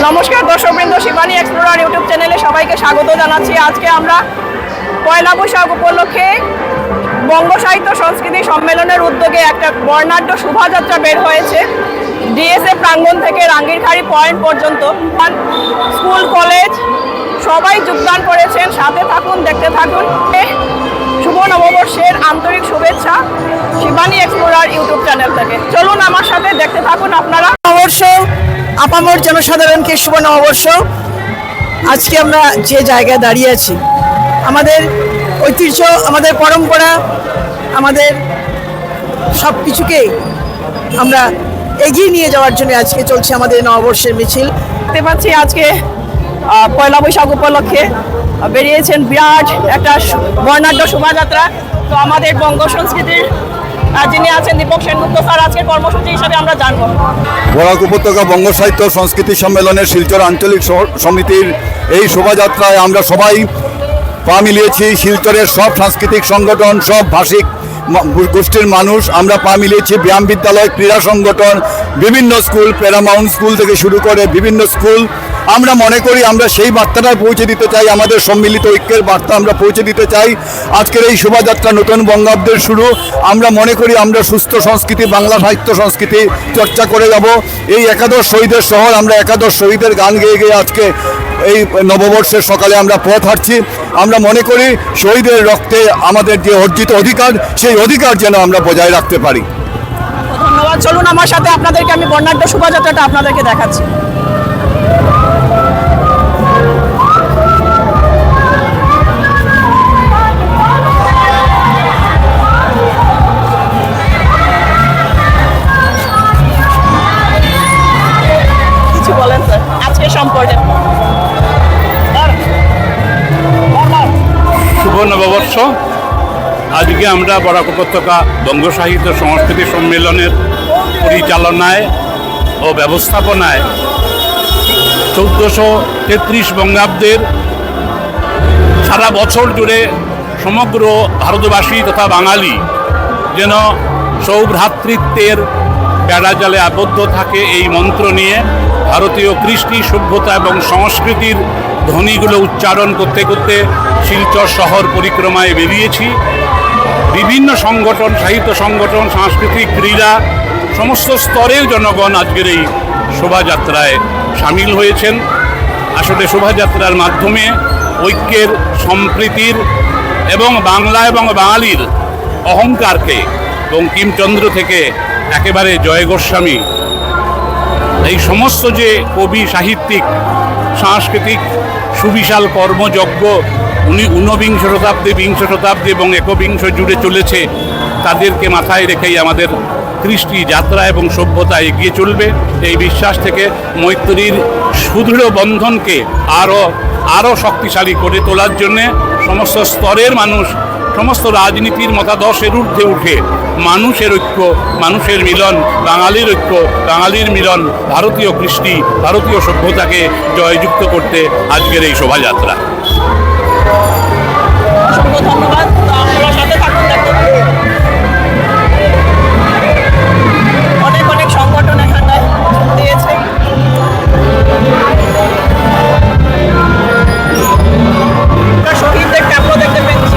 নমস্কার দর্শকবৃন্দ, Shivani explorer YouTube চ্যানেলে সবাইকে স্বাগত জানাচ্ছি। আজকে আমরা পয়লা বৈশাখ উপলক্ষে বঙ্গ সাহিত্য সংস্কৃতি সম্মেলনের উদ্যোগে একটা বর্ণাঢ্য শোভাযাত্রা বের হয়েছে। ডিএসএ প্রাঙ্গণ থেকে রাঙ্গিরখাড়ি পয়েন্ট পর্যন্ত স্কুল কলেজ সবাই যোগদান করেছেন। সাথে থাকুন, দেখতে থাকুন। শুভ নববর্ষের আন্তরিক শুভেচ্ছা শিবানী এক্সপ্লোরার ইউটিউব চ্যানেল থেকে। চলুন আমার সাথে, দেখতে থাকুন আপনারা। নববর্ষ, আপামর জনসাধারণকে শুভ নববর্ষ। আজকে আমরা যে জায়গায় দাঁড়িয়ে আছি, আমাদের ঐতিহ্য, আমাদের পরম্পরা, আমাদের সব কিছুকে আমরা এগিয়ে নিয়ে যাওয়ার জন্য আজকে চলছে আমাদের নববর্ষের মিছিল। দেখতে পাচ্ছি আজকে পয়লা বৈশাখ উপলক্ষে বেরিয়েছেন বিরাট একটা বর্ণাঢ্য শোভাযাত্রা। তো আমাদের বঙ্গ সংস্কৃতির যিনি আছেন দীপক সেনগুপ্ত স্যার, আজকের কর্মসূচি হিসাবে আমরা জানবো। বরাক উপত্যকা বঙ্গ সাহিত্য সংস্কৃতি সম্মেলনের শিলচর আঞ্চলিক সমিতির এই শোভাযাত্রায় আমরা সবাই পা মিলিয়েছি। শিলচরের সব সাংস্কৃতিক সংগঠন, সব ভাষিক গোষ্ঠীর মানুষ আমরা পা মিলিয়েছি। ব্যায়াম বিদ্যালয়, ক্রীড়া সংগঠন, বিভিন্ন স্কুল, প্যারামাউন্ট স্কুল থেকে শুরু করে বিভিন্ন স্কুল। আমরা মনে করি আমরা সেই বার্তাটা পৌঁছে দিতে চাই, আমাদের সম্মিলিত ঐক্যের বার্তা আমরা পৌঁছে দিতে চাই। আজকের এই শোভাযাত্রা নতুন বঙ্গাব্দের শুরু। আমরা মনে করি আমরা সুস্থ সংস্কৃতি, বাংলা সাহিত্য সংস্কৃতি চর্চা করে যাব। এই একাদশ শহীদের শহর, আমরা একাদশ শহীদের গান গেয়ে গেয়ে আজকে এই নববর্ষের সকালে আমরা পথ হাঁটছি। আমরা মনে করি শহীদের রক্তে আমাদের যে অর্জিত অধিকার, সেই অধিকার যেন আমরা বজায় রাখতে পারি। ধন্যবাদ। চলুন আমার সাথে, আপনাদেরকে আমি বর্ণাঢ্য শোভাযাত্রাটা আপনাদেরকে দেখাচ্ছি। কিছু বলেন স্যার আজকে সম্পর্কে। শুভ নববর্ষ। আজকে আমরা বরাক উপত্যকা বঙ্গ সাহিত্য সংস্কৃতি সম্মেলনের পরিচালনায় ও ব্যবস্থাপনায় 1433 বঙ্গাব্দের সারা বছর জুড়ে সমগ্র ভারতবাসী তথা বাঙালি যেন সৌভ্রাতৃত্বের বেড়াজালে আবদ্ধ থাকে, এই মন্ত্র নিয়ে ভারতীয় কৃষ্টি, সভ্যতা এবং সংস্কৃতির ধ্বনিগুলো উচ্চারণ করতে করতে শিলচর শহর পরিক্রমায় বেরিয়েছি। বিভিন্ন সংগঠন, সাহিত্য সংগঠন, সাংস্কৃতিক, ক্রীড়া, সমস্ত স্তরের জনগণ আজকের এই শোভাযাত্রায় সামিল হয়েছেন। আসলে শোভাযাত্রার মাধ্যমে ঐক্যের, সম্প্রীতির এবং বাংলা এবং বাঙালির অহংকারকে বঙ্কিমচন্দ্র থেকে একেবারে জয় গোস্বামী, এই সমস্ত যে কবি, সাহিত্যিক, সাংস্কৃতিক সুবিশাল কর্মযজ্ঞ ঊনবিংশ শতাব্দী, বিংশ শতাব্দী এবং একবিংশ জুড়ে চলেছে, তাদেরকে মাথায় রেখেই আমাদের কৃষ্টি যাত্রা এবং সভ্যতা এগিয়ে চলবে। এই বিশ্বাস থেকে মৈত্রীর সুদৃঢ় বন্ধনকে আরও শক্তিশালী করে তোলার জন্যে সমস্ত স্তরের মানুষ, সমস্ত রাজনীতির মতাদর্শের ঊর্ধ্বে উঠে মানুষের ঐক্য, মানুষের মিলন, বাঙালির ঐক্য, বাঙালির মিলন, ভারতীয় কৃষ্টি, ভারতীয় সভ্যতাকে জয়যুক্ত করতে আজকের এই শোভাযাত্রা। ধন্যবাদ। আপনারা সাথে থাকুন, দেখতে থাকুন। অনেক অনেক সংগঠন এখানে যোগ দিয়েছে। শহীদদের ট্যাবলো দেখতে পেয়েছি।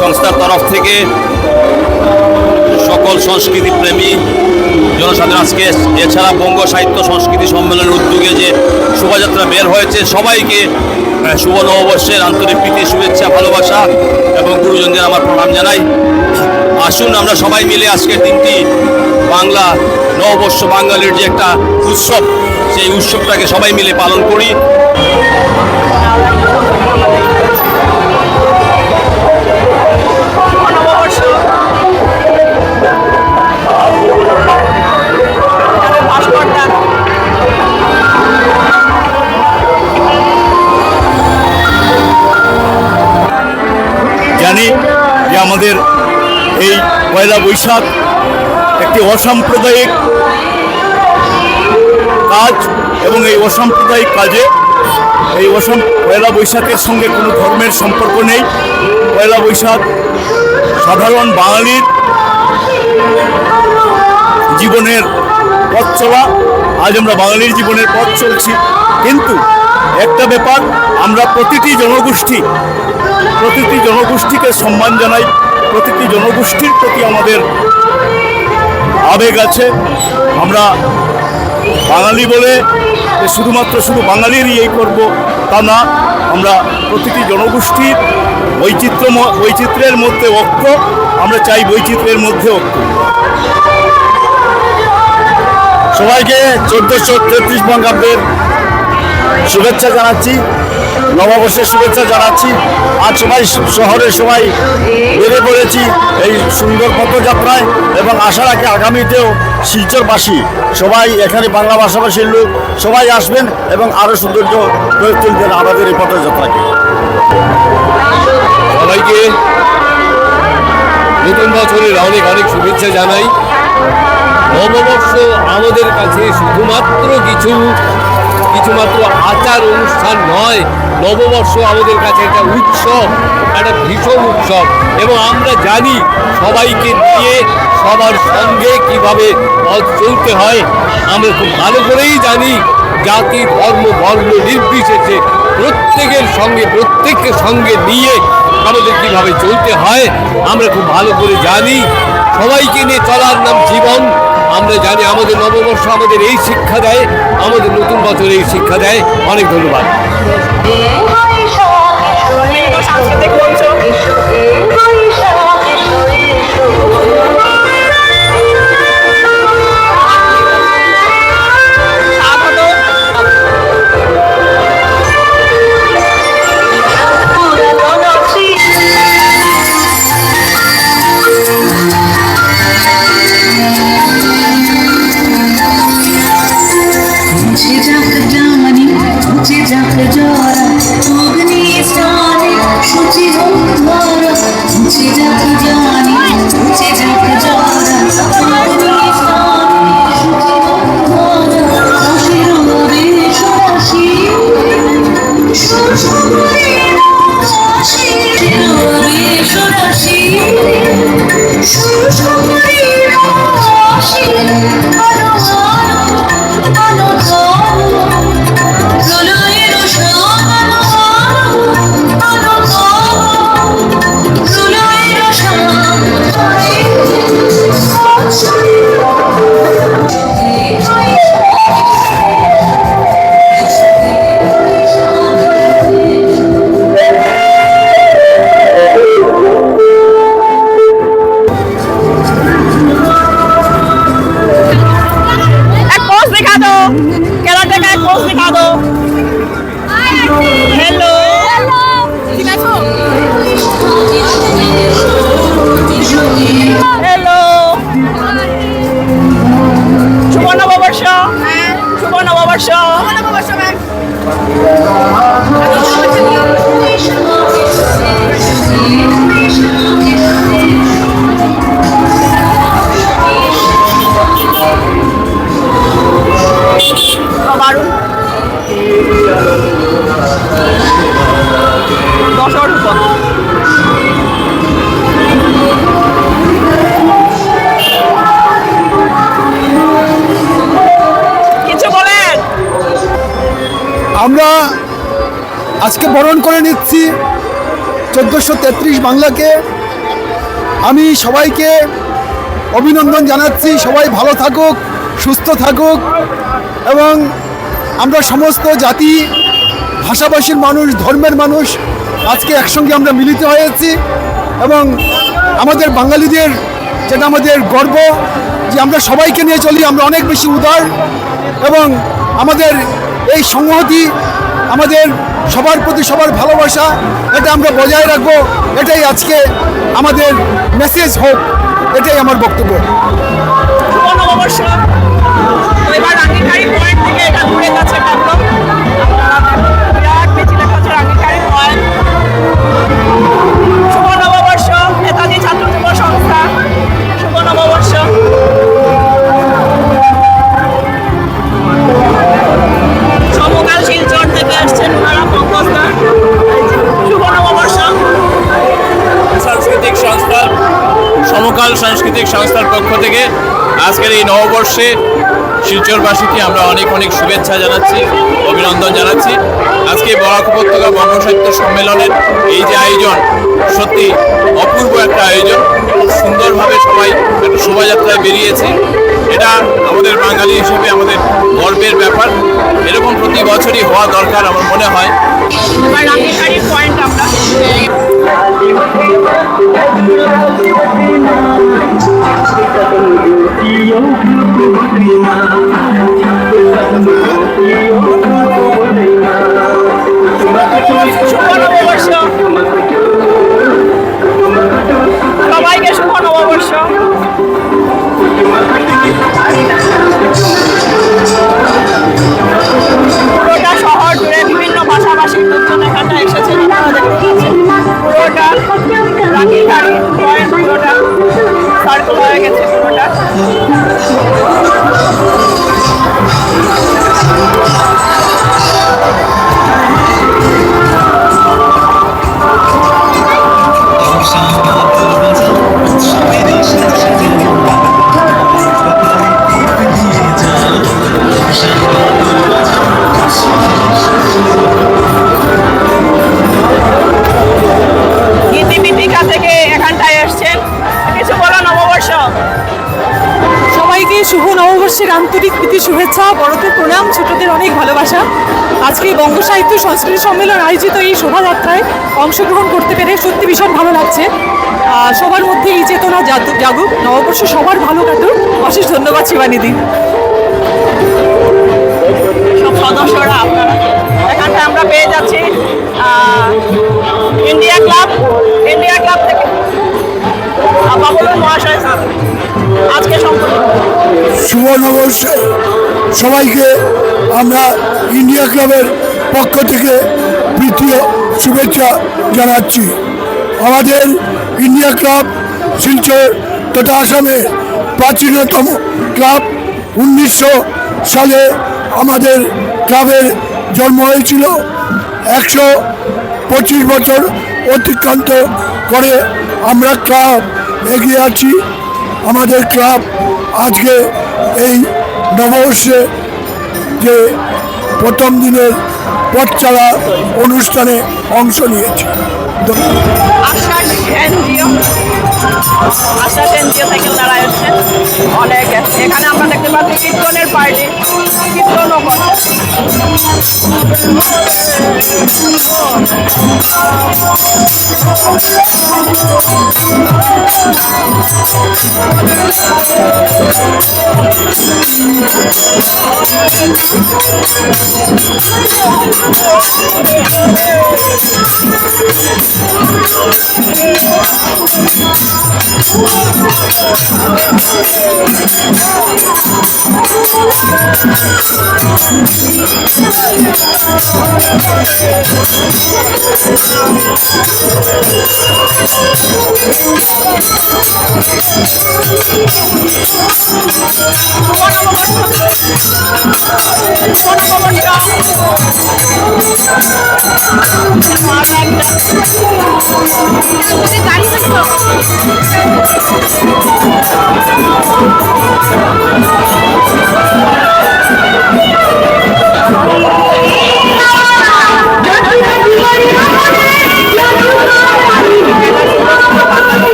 সংস্থার তরফ থেকে সকল সংস্কৃতি প্রেমী জনসাধারণ আজকে, এছাড়া বঙ্গ সাহিত্য সংস্কৃতি সম্মেলনের উদ্যোগে যে শোভাযাত্রা বের হয়েছে, সবাইকে শুভ নববর্ষের আন্তরিক প্রীতি, শুভেচ্ছা, ভালোবাসা এবং গুরুজনদের আমার প্রণাম জানাই। আসুন আমরা সবাই মিলে আজকের দিনটি বাংলা নববর্ষ, বাঙালির যে একটা উৎসব, সেই উৎসবটাকে সবাই মিলে পালন করি। নববর্ষ ভাস্করটা জানি যে আমাদের এই পয়লা বৈশাখ একটি অসাম্প্রদায়িক কাজ, এবং এই অসাম্প্রদায়িক কাজে পয়লা বৈশাখের সঙ্গে কোনো ধর্মের সম্পর্ক নেই। পয়লা বৈশাখ সাধারণ বাঙালির জীবনের পথ চলা। আজ আমরা বাঙালির জীবনের পথ চলছি, কিন্তু একটা ব্যাপার, আমরা প্রতিটি জনগোষ্ঠীকে সম্মান জানাই। প্রতিটি জনগোষ্ঠীর প্রতি আমাদের আবেগ আছে। আমরা বাঙালি বলে যে শুধু বাঙালিরই এই করব তা না, আমরা প্রতিটি জনগোষ্ঠীর বৈচিত্র্যের মধ্যে ঐক্য, আমরা চাই বৈচিত্র্যের মধ্যে ঐক্য। সবাইকে 1433 বঙ্গাব্দের শুভেচ্ছা জানাচ্ছি, নববর্ষের শুভেচ্ছা জানাচ্ছি। আজ সবাই বেরিয়ে পড়েছি এই সুন্দর পথযাত্রায়, এবং আশা রাখি আগামীতেও শিলচরবাসী সবাই, এখানে বাংলা ভাষাভাষীর লোক সবাই আসবেন এবং আরও সৌন্দর্য করে তুলবেন আমাদের এই পথযাত্রাকে। সবাইকে নতুন বছরের অনেক অনেক শুভেচ্ছা জানাই। নববর্ষ আমাদের কাছে শুধুমাত্র কিছুমাত্র আচার অনুষ্ঠান নয়, নববর্ষ আমাদের কাছে একটা উৎসব, একটা ভীষণ উৎসব। এবং আমরা জানি সবাইকে নিয়ে সবার সঙ্গে কিভাবে পথ চলতে হয়। আমরা খুব ভালো করেই জানি জাতি, ধর্ম, বর্ণ নির্বিশেষে প্রত্যেককে সঙ্গে নিয়ে আমাদের কিভাবে চলতে হয় আমরা খুব ভালো করে জানি। সবাইকে নিয়ে চলার নাম জীবন। আমরা জানি আমাদের নববর্ষ আমাদের এই শিক্ষা দেয়, আমাদের নতুন বছর এই শিক্ষা দেয়। অনেক ধন্যবাদ। সাংস্কৃতিক মঞ্চ আমরা আজকে বরণ করে নিচ্ছি 1433 বাংলাকে আমি সবাইকে অভিনন্দন জানাচ্ছি। সবাই ভালো থাকুক, সুস্থ থাকুক এবং আমরা সমস্ত জাতি ভাষাভাষীর মানুষ, ধর্মের মানুষ আজকে একসঙ্গে আমরা মিলিত হয়েছি এবং আমাদের বাঙালিদের যেটা আমাদের গর্ব যে আমরা সবাইকে নিয়ে চলি, আমরা অনেক বেশি উদার এবং আমাদের এই সংহতি, আমাদের সবার প্রতি সবার ভালোবাসা, এটা আমরা বজায় রাখবো। এটাই আজকে আমাদের মেসেজ হোক, এটাই আমার বক্তব্য। শুভ নববর্ষ। তো এবার রাঙ্গিখাড়ি পয়েন্ট থেকে এটা ঘুরে যাচ্ছে প্রথম। আপনারা বিরাট মিছিল হচ্ছে রাঙ্গিখাড়ি পয়েন্ট। শুভ নববর্ষ নেতাজি ছাত্র যুব সংস্থা, শুভ নববর্ষ। সমকাল শিলচর থেকে আসছেন ওনারা পঙ্কজদা, শুভ নববর্ষ। সাংস্কৃতিক সংস্থা সমকাল সাংস্কৃতিক সংস্থার পক্ষ থেকে আজকের এই নববর্ষে শিলচরবাসীকে আমরা অনেক অনেক শুভেচ্ছা জানাচ্ছি, অভিনন্দন জানাচ্ছি। আজকে বরাক উপত্যকা বঙ্গ সাহিত্য সম্মেলনের এই যে আয়োজন, সত্যি অপূর্ব একটা আয়োজন। খুব সুন্দরভাবে সবাই একটা শোভাযাত্রায় বেরিয়েছে। এটা আমাদের বাঙালি হিসেবে আমাদের গর্বের ব্যাপার। এরকম প্রতি বছরই হওয়া দরকার আমার মনে হয়। এবার রাঙ্গিখাড়ি পয়েন্ট আমরা। শুভ নববর্ষ সবাইকে, শুভ নববর্ষ। পুরোটা শহর জুড়ে বিভিন্ন ভাষাভাষীর লোকজন এখানটা এসেছেন, আপনারা দেখতে পাচ্ছেন। পুরোটা রাঙ্গিখাড়ি পয়েন্ট পুরোটা সার্কেল হয়ে গেছে পুরোটা। গীতিকা থেকে এখানটায় এসছেন, কিছু বলো নববর্ষ। সবাইকে শুভ নববর্ষের আন্তরিক প্রীতি শুভেচ্ছা, বড়দের প্রণাম, ছোটদের অনেক ভালোবাসা। আজকে বঙ্গ সাহিত্য সংস্কৃতি সম্মেলন আয়োজিত এই শোভাযাত্রায় অংশগ্রহণ করতে পেরে সত্যি ভীষণ ভালো লাগছে। সবার মধ্যে এই চেতনা জাগুক, নববর্ষ সবার ভালো কাটুক। অশেষ ধন্যবাদ শিবানিদি। সব সদস্যরা আপনারা এখানটায় আমরা পেয়ে যাচ্ছি ইন্ডিয়া ক্লাব থেকে বাবুল মহাশয় স্যার আজকে সম্পূর্ণ। শুভ নববর্ষে সবাইকে আমরা ইন্ডিয়া ক্লাবের পক্ষ থেকে প্রীতীয় শুভেচ্ছা জানাচ্ছি। আমাদের ইন্ডিয়া ক্লাব শিলচর তথা আসামের প্রাচীনতম ক্লাব। 1900 সালে আমাদের ক্লাবের জন্ম হয়েছিল। 125 বছর অতিক্রান্ত করে আমরা ক্লাব এগিয়ে আছি। আমাদের ক্লাব আজকে এই নববর্ষে যে প্রথম দিনের পথ চলা অনুষ্ঠানে অংশ নিয়েছি। আশ্বাস এনজিও থেকে তারা এসছেন অনেক। এখানে আমরা দেখতে পাচ্ছি কীর্তনের পার্টি, কীর্তনও করছে।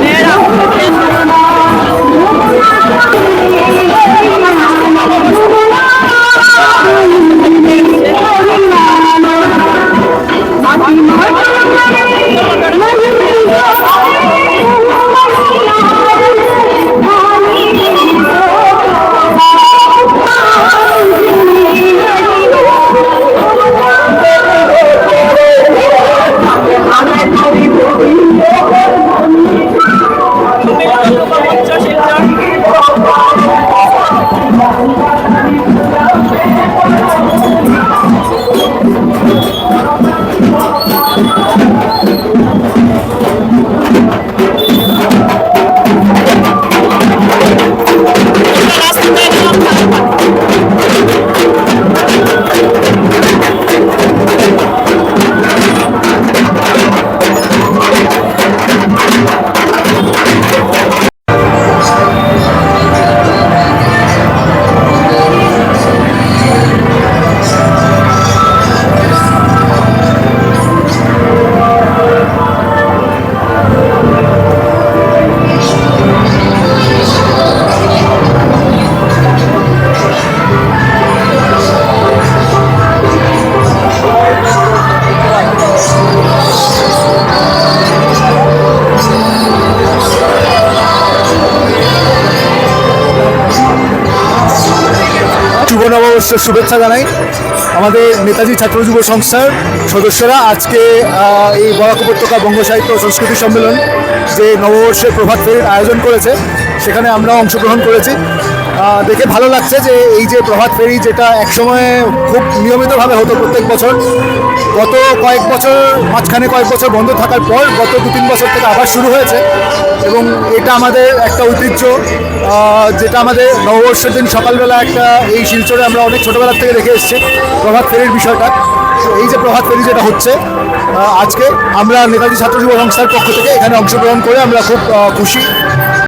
মেয়েরা নববর্ষের শুভেচ্ছা জানাই। আমাদের নেতাজি ছাত্র যুব সংস্থার সদস্যরা আজকে এই বরাক উপত্যকা বঙ্গ সাহিত্য ও সংস্কৃতি সম্মেলন যে নববর্ষের প্রভাত ফেরির আয়োজন করেছে সেখানে আমরা অংশগ্রহণ করেছি। দেখে ভালো লাগছে যে এই যে প্রভাত ফেরি, যেটা একসময় খুব নিয়মিতভাবে হতো প্রত্যেক বছর, গত কয়েক বছর মাঝখানে কয়েক বছর বন্ধ থাকার পর গত 2-3 বছর থেকে আবার শুরু হয়েছে এবং এটা আমাদের একটা ঐতিহ্য, যেটা আমাদের নববর্ষের দিন সকালবেলা একটা এই শিলচরে আমরা অনেক ছোটোবেলার থেকে দেখে এসেছি প্রভাত ফেরির বিষয়টা। তো এই যে প্রভাত ফেরি যেটা হচ্ছে আজকে, আমরা নেতাজি ছাত্র যুব সংস্থার পক্ষ থেকে এখানে অংশগ্রহণ করে আমরা খুব খুশি।